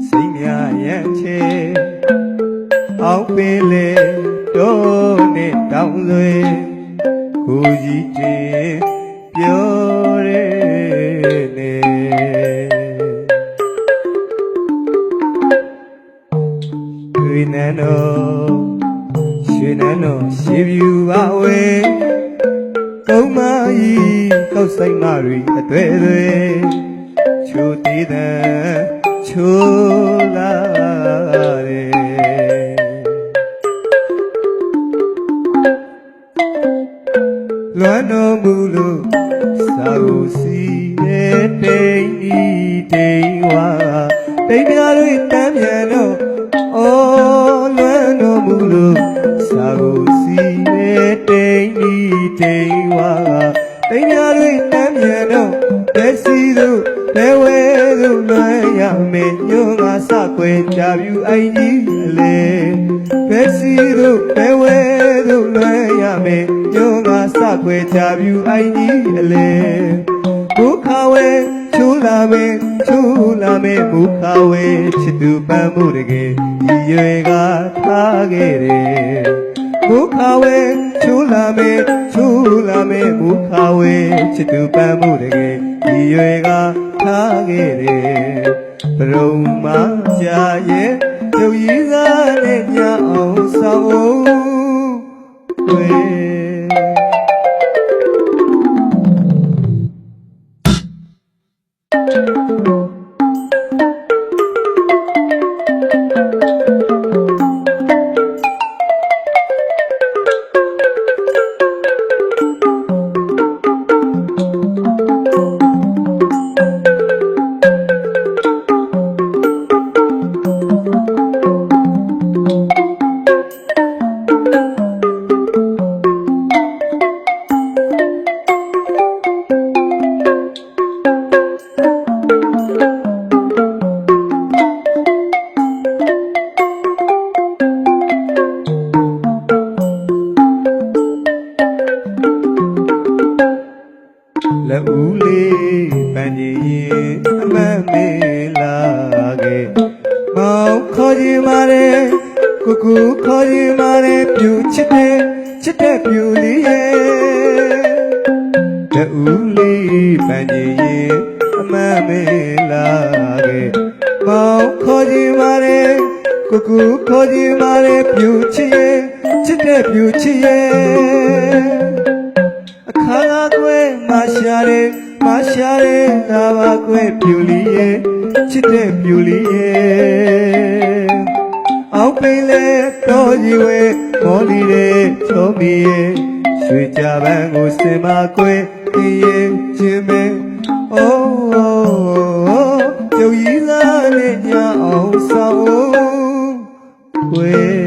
စိတ်များရဲ့ချေအောက်ပင်လေတို့နဲ့တောင်းလွေကိုကြီးတင်ပြောရဲနေရွှေနန်းတော်ရှေးပြူပါဝဲကုန်းမကြီးကောက်ဆိုင်မရီအတွေ့တွေချိုးသေးတဲ့ချိုးလာတယ်လွမ်းတော်မူလို့စာကိုစီတဲ့တိမ်ဤတိမ်ဝါတိမ်များတွေတမ်းပြန်တော့အော်လွမ်းတော်မူလို့စာကိုစီတဲ့တိမ်ဤတိမ်ဝါတိမ်များတွေတမ်းပြန်တော့လက်စီတို့လဲဝဲတို့လွမ်းရမယ်ညို့ငါစခွဲကြပြူအိုင်ကြီးလေလက်စီတို့လဲဝဲတို့လွမ်းရမယ်ညို့ငါစခွဲကြပြူအိုင်ကြီးလေဘုခဝဲချိုးလာမယ်ဘုခဝဲချစ်သူပန်းမှုတကယ်ဒီရွယ်ကထားခဲ့တယ်ဘုခဝဲချိုးလာမယ်ဘုခဝဲချစ်သူပန်းမှုတကယ်ဒီရွယ်ကထားခဲ့တယ်ဘရုံမကြာရဲ့ရုပ်ရည်စားနဲ့ညအောင်ဆောင်ဝဲလက်ဦးလေးပန်းကြီးရင်အမတ်မေးလာခဲ့မောင်ခေါ်ကြီးမာတယ်ကိုခေါ်ကြီးမာတယ်ပြူချစ်တဲ့ပြူလေးရဲ့လက်ဦးလေးပန်းကြီးရင်အမတ်မေးလာခဲ့မောင်ခေါ်ကြီးမာတယ်ကိုခေါ်ကြီးမာတယ်ပြူချစ်တဲ့ပြူချစ်ရဲ့အခါလာကွယ်မရှာတယ်လာပါကွယ်ပြူလီရဲ့ချစ်တဲ့ပြူလီရဲ့အောက်ပိန်လဲတော်ကြီးဝဲမော်လီတဲ့ချုံမီရဲ့ရွှေကြပန်းကိုစင်ပါကွယ်အေးရဲ့ခြင်းမဲအိုးပြုတ်ကြီးသားနဲ့ညအောင်ဆောင်ကွယ်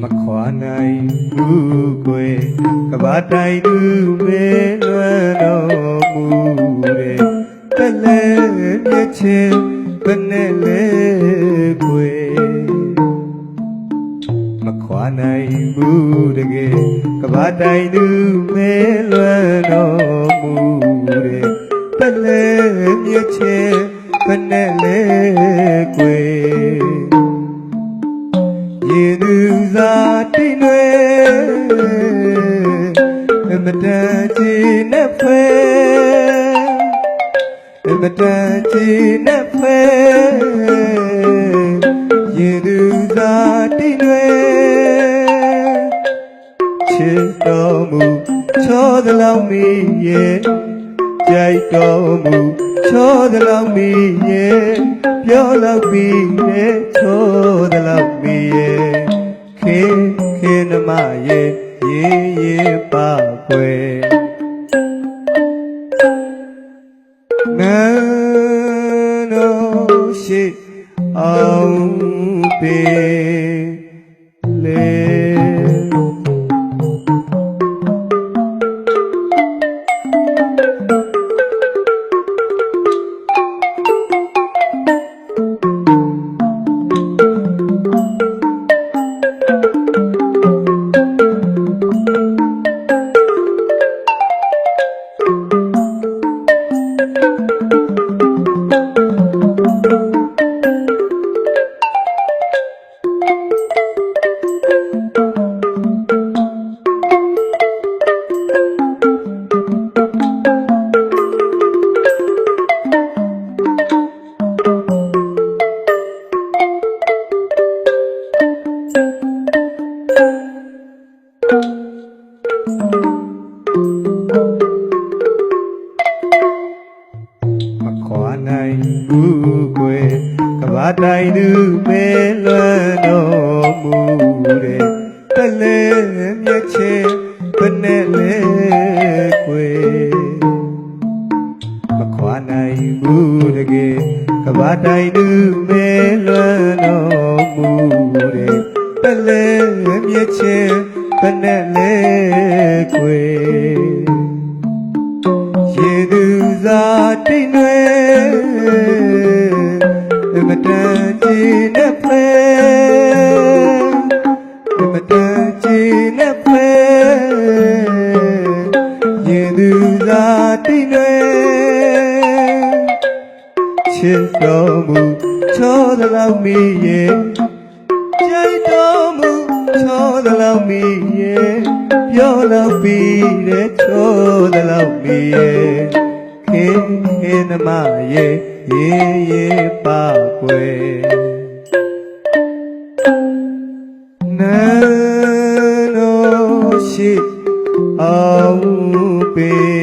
မခွာနိုင်ဘူးကွယ်ကဘာတိုင်သူမဲလွမ်းတော်မူတဲ့တလဲမြစ်ချင်းဘယ်နဲ့လဲကွယ်မခွာနိုင်ဘူးတကယ်ကဘာတိုင်သူမဲလွမ်းတော်မူတဲ့တလဲမြစ်ချင်းဘယ်နဲ့လဲကွယ်ရေသူသာတိနွယ်အမတန်ချီနဲ့ဖဲအမတန်ချီနဲ့ဖဲရေသူသာတိနွယ်ချစ်တော်မူချောသလောက်မီရဲ့ကြိုက်တော်မူချောသလောက်မီရဲ့ပြောလောက်ပြီးရဲ့ချိုးသလောက်ပြီးရဲ့ခေနမရဲ့ရေပါခွဲ ရှိအောင်ပေလေနိုင်ဘူးကွယ်ကဘာတိုင်းသူမဲလွမ်းတော်မူတဲ့တလဲမြက်ချေဘယ်နဲ့လဲကွယ်မခွာနိုင်ဘူးတကယ်ကဘာတိုင်းသူမဲလွမ်းတော်မူတဲ့တလဲမြက်ချေဘယ်နဲ့လဲကွယ်ရေသူစားတိတ်နွယ်မတန်ချီနဲ့ဖဲမတန်ချီနဲ့ဖဲရေသူစားတိတ်နွယ်ချစ်တော်မူချောသလောက်မီရဲ့ကြိုက်တော်မူချောသလောက်မီရဲ့ပြောလောက်ပြီးတဲ့ချောသလောက်မီရဲ့ခေနမရဲ့ရေပါကွယ်နန်းတော်ရှိအောင်ပေ